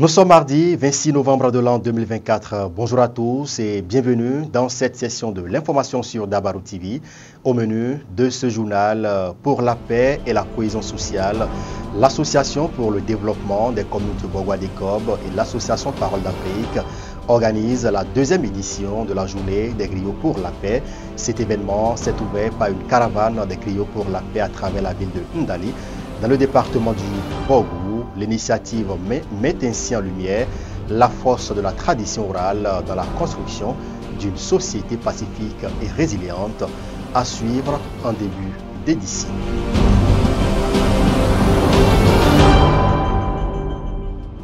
Nous sommes mardi 26 novembre de l'an 2024. Bonjour à tous et bienvenue dans cette session de l'information sur Dabarou TV. Au menu de ce journal, pour la paix et la cohésion sociale, l'Association pour le développement des communes de Borgo-Décob et l'Association Parole d'Afrique organisent la deuxième édition de la journée des griots pour la paix. Cet événement s'est ouvert par une caravane des griots pour la paix à travers la ville de Ndali, dans le département du Borgo. L'initiative met ainsi en lumière la force de la tradition orale dans la construction d'une société pacifique et résiliente, à suivre en début d'édition.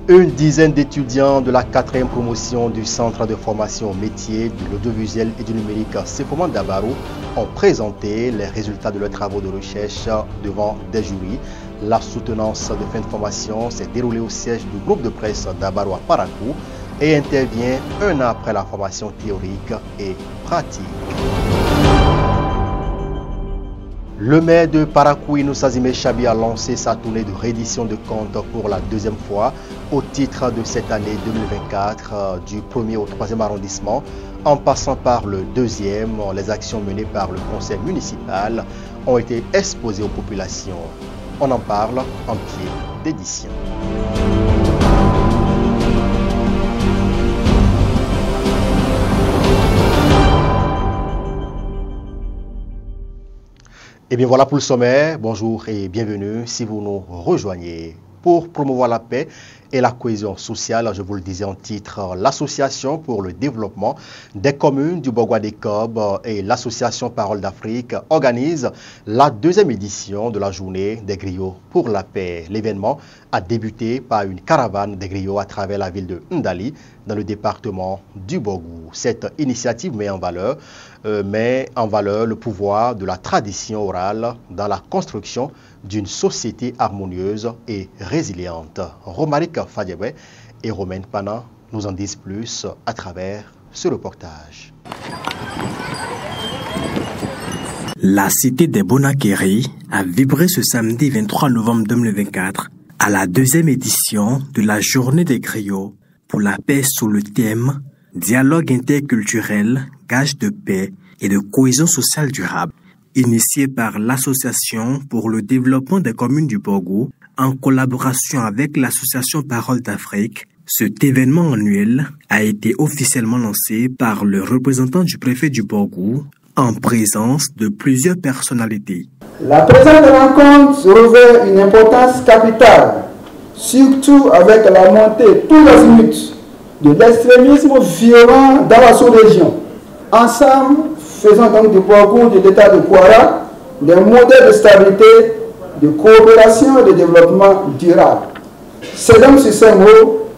Une dizaine d'étudiants de la 4e promotion du Centre de formation au métier de l'audiovisuel et du numérique CEFOMAN Dabarou ont présenté les résultats de leurs travaux de recherche devant des jurys. La soutenance de fin de formation s'est déroulée au siège du groupe de presse Dabarou à Parakou et intervient un an après la formation théorique et pratique. Le maire de Parakou, Inoussa Zimé Chabi, a lancé sa tournée de réédition de comptes pour la deuxième fois au titre de cette année 2024 du 1er au 3e arrondissement. En passant par le 2e, les actions menées par le conseil municipal ont été exposées aux populations. On en parle en pied d'édition. Et bien voilà pour le sommaire. Bonjour et bienvenue si vous nous rejoignez. Pour promouvoir la paix et la cohésion sociale, je vous le disais en titre, l'Association pour le développement des communes du Borgo-Décob et l'Association Parole d'Afrique organisent la deuxième édition de la journée des griots pour la paix. L'événement a débuté par une caravane des griots à travers la ville de Ndali, dans le département du Borgo. Cette initiative met en valeur le pouvoir de la tradition orale dans la construction d'une société harmonieuse et résiliente. Romaric Fadjebé et Romaine Pana nous en disent plus à travers ce reportage. La cité des Bonakeri a vibré ce samedi 23 novembre 2024 à la deuxième édition de la journée des griots pour la paix sous le thème « Dialogue interculturel, gage de paix et de cohésion sociale durable ». Initié par l'Association pour le développement des communes du Borgo, en collaboration avec l'Association Parole d'Afrique, cet événement annuel a été officiellement lancé par le représentant du préfet du Borgo, en présence de plusieurs personnalités. La présente rencontre revêt une importance capitale, surtout avec la montée tous les azimuts de l'extrémisme violent dans la sous-région. Ensemble, faisant donc du Borgo de l'État de Kouara des modèles de stabilité, de coopération et de développement durable. C'est donc sur ces mots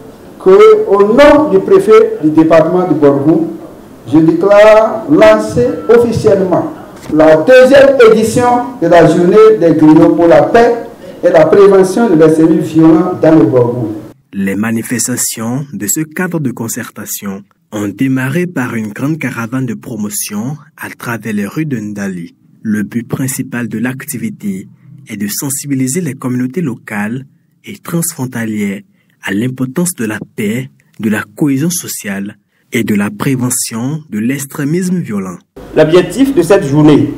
que, au nom du préfet du département du Borgo, je déclare lancer officiellement la deuxième édition de la journée des griots pour la paix et la prévention de l'extrémisme violent dans le Borgo. Les manifestations de ce cadre de concertation ont démarré par une grande caravane de promotion à travers les rues de Ndali. Le but principal de l'activité est de sensibiliser les communautés locales et transfrontalières à l'importance de la paix, de la cohésion sociale et de la prévention de l'extrémisme violent. L'objectif de cette journée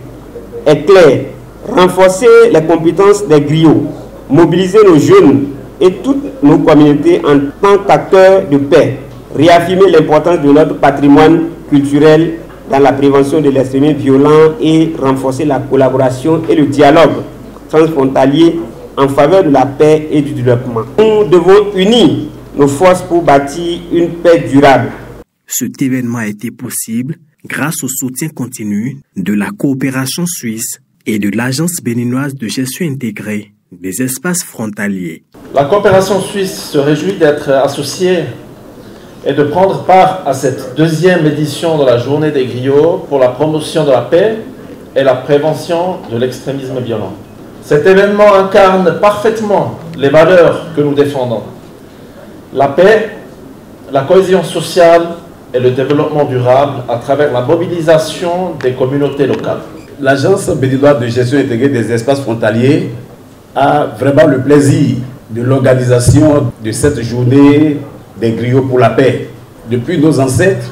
est clair: renforcer les compétences des griots, mobiliser nos jeunes et toutes nos communautés en tant qu'acteurs de paix, réaffirmer l'importance de notre patrimoine culturel dans la prévention de l'extrémisme violent et renforcer la collaboration et le dialogue transfrontalier en faveur de la paix et du développement. Nous devons unir nos forces pour bâtir une paix durable. Cet événement a été possible grâce au soutien continu de la coopération suisse et de l'Agence béninoise de gestion intégrée des espaces frontaliers. La coopération suisse se réjouit d'être associée et de prendre part à cette deuxième édition de la journée des griots pour la promotion de la paix et la prévention de l'extrémisme violent. Cet événement incarne parfaitement les valeurs que nous défendons: la paix, la cohésion sociale et le développement durable à travers la mobilisation des communautés locales. L'Agence béninoise de gestion intégrée des espaces frontaliers a vraiment le plaisir de l'organisation de cette journée des griots pour la paix. Depuis nos ancêtres,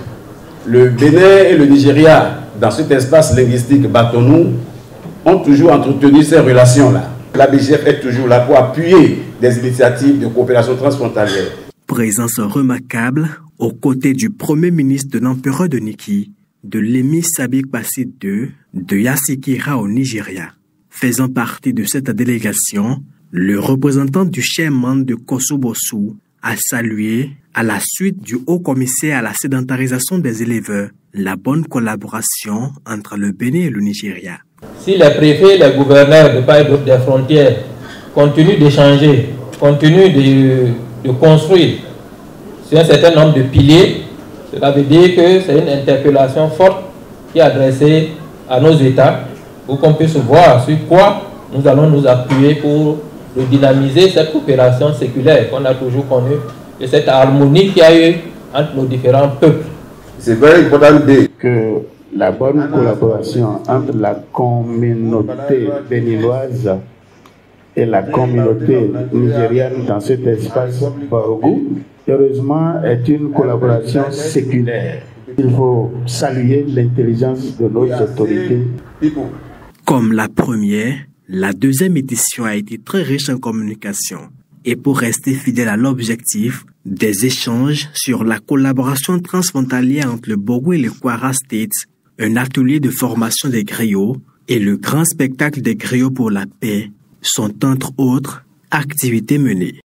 le Bénin et le Nigeria, dans cet espace linguistique Batonou, ont toujours entretenu ces relations-là. La BGF est toujours là pour appuyer des initiatives de coopération transfrontalière. Présence remarquable aux côtés du Premier ministre de l'Empereur de Niki, de l'émir Sabik Basit II, de Yasikira au Nigeria. Faisant partie de cette délégation, le représentant du chairman de Kosobosu a salué, à la suite du haut-commissaire à la sédentarisation des éleveurs, la bonne collaboration entre le Bénin et le Nigeria. Si les préfets et les gouverneurs de part et d'autre des frontières continuent d'échanger, continuent de construire sur un certain nombre de piliers, cela veut dire que c'est une interpellation forte qui est adressée à nos États pour qu'on puisse voir sur quoi nous allons nous appuyer pour dynamiser cette coopération séculaire qu'on a toujours connue et cette harmonie qu'il y a eu entre nos différents peuples. C'est very important que la bonne collaboration entre la communauté béninoise et la communauté nigériane dans cet espace Barogou, heureusement, est une collaboration séculaire. Il faut saluer l'intelligence de nos autorités. Comme la première, la deuxième édition a été très riche en communication. Et pour rester fidèle à l'objectif des échanges sur la collaboration transfrontalière entre le Bogo et le Kwara States, un atelier de formation des griots et le grand spectacle des griots pour la paix sont entre autres activités menées.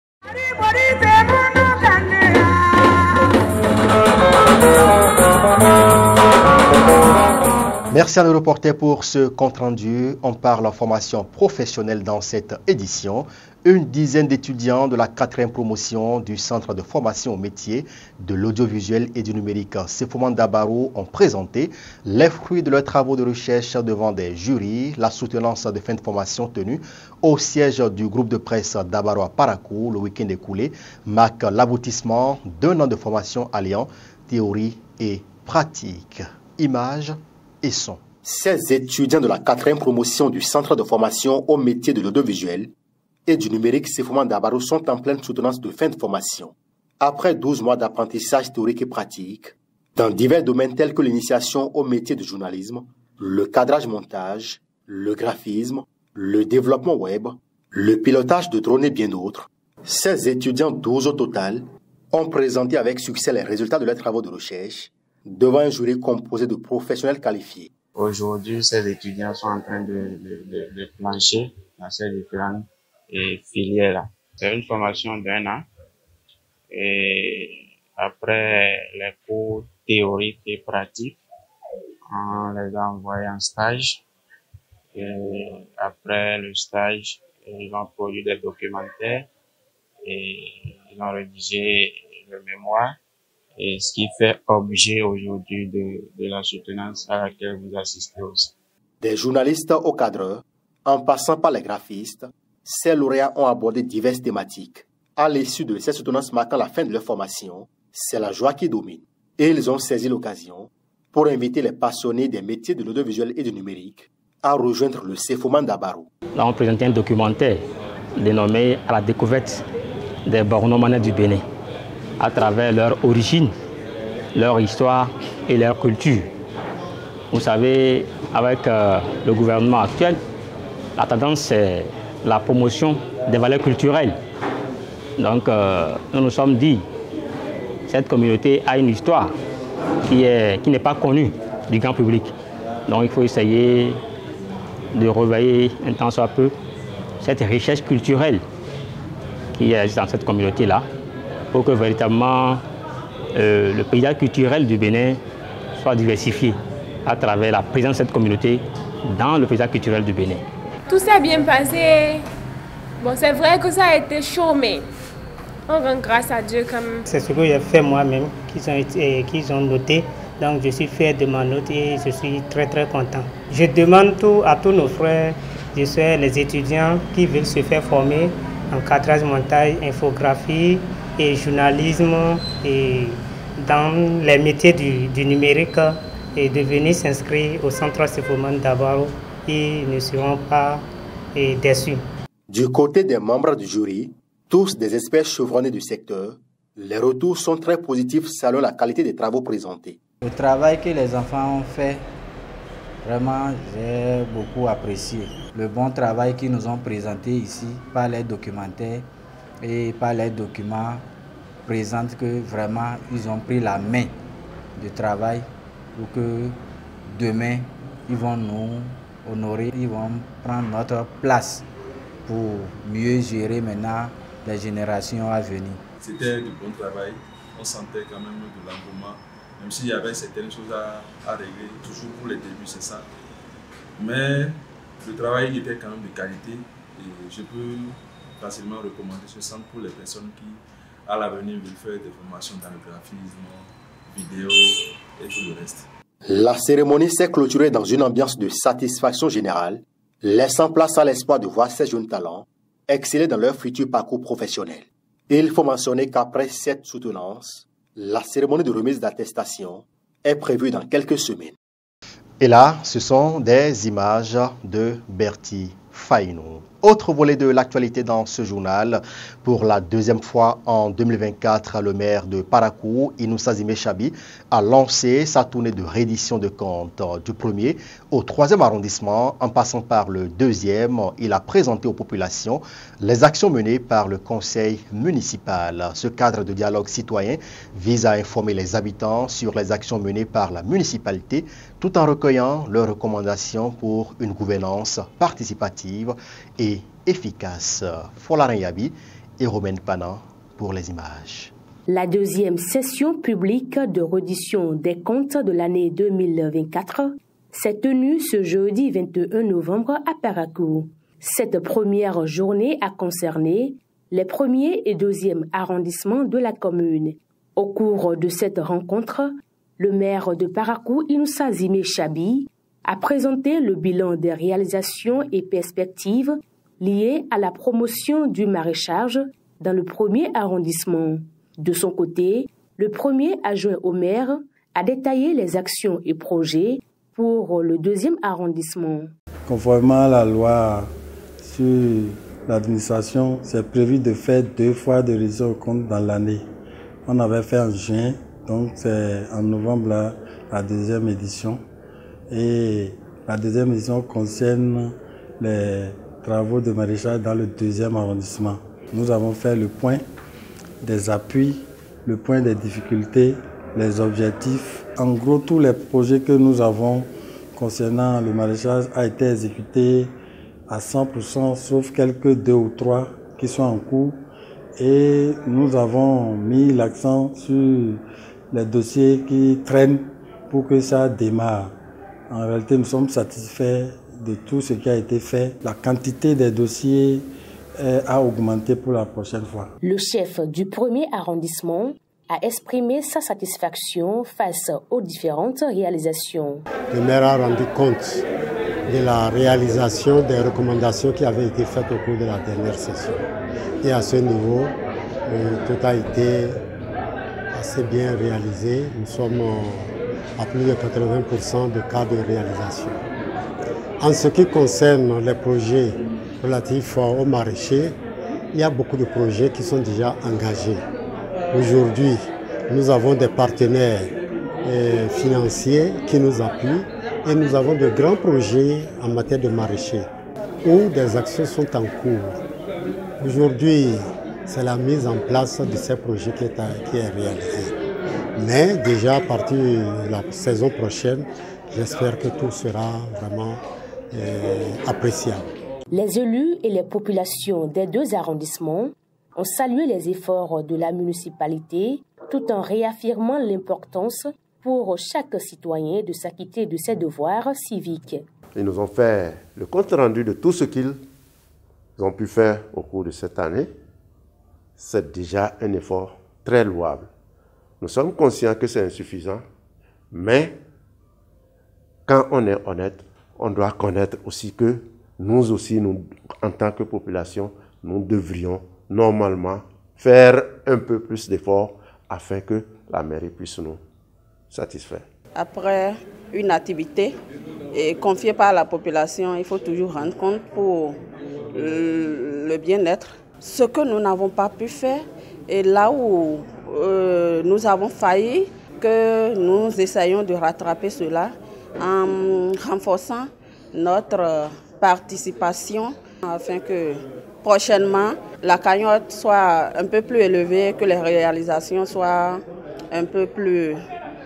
Merci à nos reporters pour ce compte-rendu. On parle en formation professionnelle dans cette édition. Une dizaine d'étudiants de la 4e promotion du Centre de formation au métier de l'audiovisuel et du numérique Sefoman Dabarou ont présenté les fruits de leurs travaux de recherche devant des jurys. La soutenance de fin de formation tenue au siège du groupe de presse Dabarou à Parakou le week-end écoulé marque l'aboutissement d'un an de formation alliant théorie et pratique. Images et son. Ces étudiants de la 4e promotion du Centre de formation au métier de l'audiovisuel et du numérique Sefoman Dabarou sont en pleine soutenance de fin de formation. Après 12 mois d'apprentissage théorique et pratique, dans divers domaines tels que l'initiation au métier de journalisme, le cadrage-montage, le graphisme, le développement web, le pilotage de drones et bien d'autres, ces étudiants, 12 au total, ont présenté avec succès les résultats de leurs travaux de recherche devant un jury composé de professionnels qualifiés. Aujourd'hui, ces étudiants sont en train de plancher dans ces différentes filières-là. C'est une formation d'1 an et après les cours théoriques et pratiques, on les a envoyés en stage et après le stage, ils ont produit des documentaires et ils ont rédigé le mémoire. Et ce qui fait objet aujourd'hui de la soutenance à laquelle vous assistez aussi. Des journalistes au cadreur, en passant par les graphistes, ces lauréats ont abordé diverses thématiques. À l'issue de ces soutenances marquant la fin de leur formation, c'est la joie qui domine. Et ils ont saisi l'occasion pour inviter les passionnés des métiers de l'audiovisuel et du numérique à rejoindre le Sefoman Dabarou. Là, on présente un documentaire dénommé « À la découverte des Borno-Manais du Bénin ». À travers leur origine, leur histoire et leur culture. Vous savez, avec le gouvernement actuel, la tendance c'est la promotion des valeurs culturelles. Donc nous nous sommes dit, cette communauté a une histoire qui n'est pas connue du grand public. Donc il faut essayer de réveiller un tant soit peu cette richesse culturelle qui est dans cette communauté-là, pour que véritablement le paysage culturel du Bénin soit diversifié à travers la présence de cette communauté dans le paysage culturel du Bénin. Tout s'est bien passé. Bon, c'est vrai que ça a été chaud, mais on rend grâce à Dieu quand même. C'est ce que j'ai fait moi-même, qu'ils ont noté. Donc je suis fier de ma note et je suis très content. Je demande à tous nos frères, je sais, les étudiants qui veulent se faire former en cadrage, montage, infographie et journalisme et dans les métiers du numérique et de venir s'inscrire au centre Sefoman Dabarou. Ils ne seront pas déçus. Du côté des membres du jury, Tous des experts chevronnés du secteur, les retours sont très positifs selon la qualité des travaux présentés. Le travail que les enfants ont fait, vraiment, j'ai beaucoup apprécié. Le bon travail qu'ils nous ont présenté ici par les documentaires et par les documents présentent que vraiment ils ont pris la main du travail pour que demain ils vont nous honorer, ils vont prendre notre place pour mieux gérer maintenant les générations à venir. C'était du bon travail, on sentait quand même de l'engouement, même s'il y avait certaines choses à régler, toujours pour les débuts c'est ça. Mais le travail était quand même de qualité et je peux facilement recommander ce centre pour les personnes qui à l'avenir veulent faire des formations dans le graphisme, vidéo et tout le reste. La cérémonie s'est clôturée dans une ambiance de satisfaction générale, laissant place à l'espoir de voir ces jeunes talents exceller dans leur futur parcours professionnel. Il faut mentionner qu'après cette soutenance, la cérémonie de remise d'attestation est prévue dans quelques semaines. Et là, ce sont des images de Bertie Fainou. Autre volet de l'actualité dans ce journal, pour la deuxième fois en 2024, le maire de Parakou, Inoussa Zimé Chabi, a lancé sa tournée de reddition de comptes du 1er au 3e arrondissement. En passant par le 2e, il a présenté aux populations les actions menées par le conseil municipal. Ce cadre de dialogue citoyen vise à informer les habitants sur les actions menées par la municipalité tout en recueillant leurs recommandations pour une gouvernance participative et efficace. Folarin Yabi et Romaine Panan pour les images. La deuxième session publique de reddition des comptes de l'année 2024 s'est tenue ce jeudi 21 novembre à Parakou. Cette première journée a concerné les 1er et 2e arrondissements de la commune. Au cours de cette rencontre, le maire de Parakou, Inoussa Zimé Chabi, a présenté le bilan des réalisations et perspectives liées à la promotion du maraîchage dans le 1er arrondissement. De son côté, le premier adjoint au maire a détaillé les actions et projets pour le 2e arrondissement. Conformément à la loi sur l'administration, c'est prévu de faire 2 fois de reddition de comptes dans l'année. On avait fait en juin, donc c'est en novembre la 2e édition. Et la 2e édition concerne les travaux de maraîchage dans le 2e arrondissement. Nous avons fait le point des appuis, le point des difficultés, les objectifs. En gros, tous les projets que nous avons concernant le maraîchage ont été exécutés à 100%, sauf quelques 2 ou 3 qui sont en cours. Et nous avons mis l'accent sur les dossiers qui traînent pour que ça démarre. En réalité, nous sommes satisfaits de tout ce qui a été fait. La quantité des dossiers a augmenté pour la prochaine fois. Le chef du 1er arrondissement a exprimé sa satisfaction face aux différentes réalisations. Le maire a rendu compte de la réalisation des recommandations qui avaient été faites au cours de la dernière session. Et à ce niveau, tout a été assez bien réalisé. Nous sommes à plus de 80% de cas de réalisation. En ce qui concerne les projets relatifs aux maraîchers, il y a beaucoup de projets qui sont déjà engagés. Aujourd'hui, nous avons des partenaires financiers qui nous appuient et nous avons de grands projets en matière de maraîchers où des actions sont en cours. Aujourd'hui, c'est la mise en place de ces projets qui est réalisée. Mais déjà à partir de la saison prochaine, j'espère que tout sera vraiment appréciable. Les élus et les populations des 2 arrondissements ont salué les efforts de la municipalité tout en réaffirmant l'importance pour chaque citoyen de s'acquitter de ses devoirs civiques. Ils nous ont fait le compte rendu de tout ce qu'ils ont pu faire au cours de cette année. C'est déjà un effort très louable. Nous sommes conscients que c'est insuffisant, mais quand on est honnête, on doit connaître aussi que nous aussi, en tant que population, nous devrions normalement faire un peu plus d'efforts afin que la mairie puisse nous satisfaire. Après une activité confiée par la population, il faut toujours rendre compte pour le bien-être. ce que nous n'avons pas pu faire et là où nous avons failli, que nous essayons de rattraper cela en renforçant notre participation afin que prochainement la cagnotte soit un peu plus élevée, que les réalisations soient un peu plus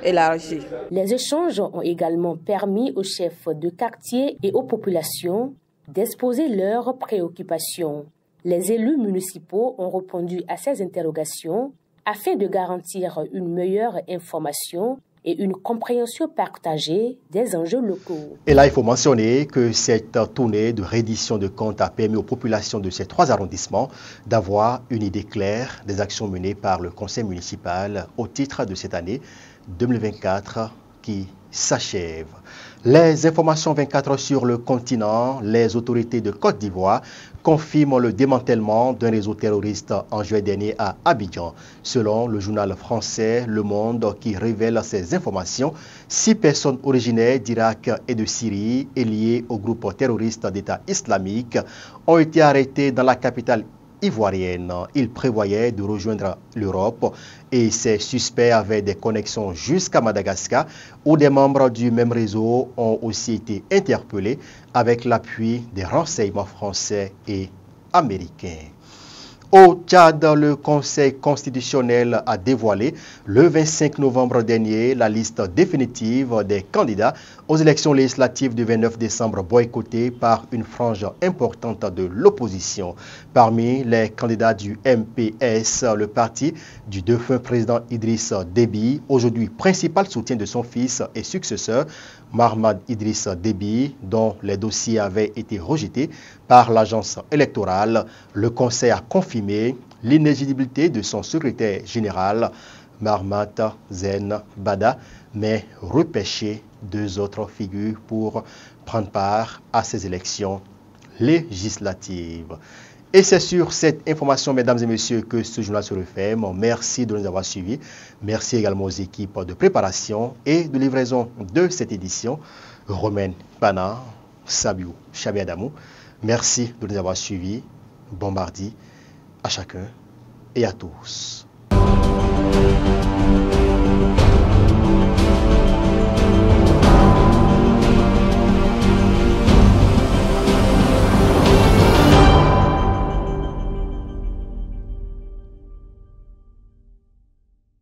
élargies. Les échanges ont également permis aux chefs de quartier et aux populations d'exposer leurs préoccupations. Les élus municipaux ont répondu à ces interrogations afin de garantir une meilleure information et une compréhension partagée des enjeux locaux. Et là, il faut mentionner que cette tournée de reddition de comptes a permis aux populations de ces 3 arrondissements d'avoir une idée claire des actions menées par le conseil municipal au titre de cette année 2024 qui s'achève. Les informations 24 sur le continent, les autorités de Côte d'Ivoire confirment le démantèlement d'un réseau terroriste en juillet dernier à Abidjan. Selon le journal français Le Monde qui révèle ces informations, 6 personnes originaires d'Irak et de Syrie et liées au groupe terroriste d'État islamique ont été arrêtées dans la capitale ivoirienne. Ils prévoyaient de rejoindre l'Europe et ces suspects avaient des connexions jusqu'à Madagascar où des membres du même réseau ont aussi été interpellés avec l'appui des renseignements français et américains. Au Tchad, le Conseil constitutionnel a dévoilé le 25 novembre dernier la liste définitive des candidats aux élections législatives du 29 décembre boycottées par une frange importante de l'opposition. Parmi les candidats du MPS, le parti du défunt président Idriss Déby, aujourd'hui principal soutien de son fils et successeur, Mahamad Idriss Déby, dont les dossiers avaient été rejetés par l'agence électorale. Le Conseil a confirmé l'inéligibilité de son secrétaire général, Mahamat Zen Bada, mais repêché 2 autres figures pour prendre part à ces élections législatives. Et c'est sur cette information, mesdames et messieurs, que ce journal se referme. Merci de nous avoir suivis. Merci également aux équipes de préparation et de livraison de cette édition. Romaine Pana, Sabiou Chabiadamou. Merci de nous avoir suivis. Bon mardi à chacun et à tous.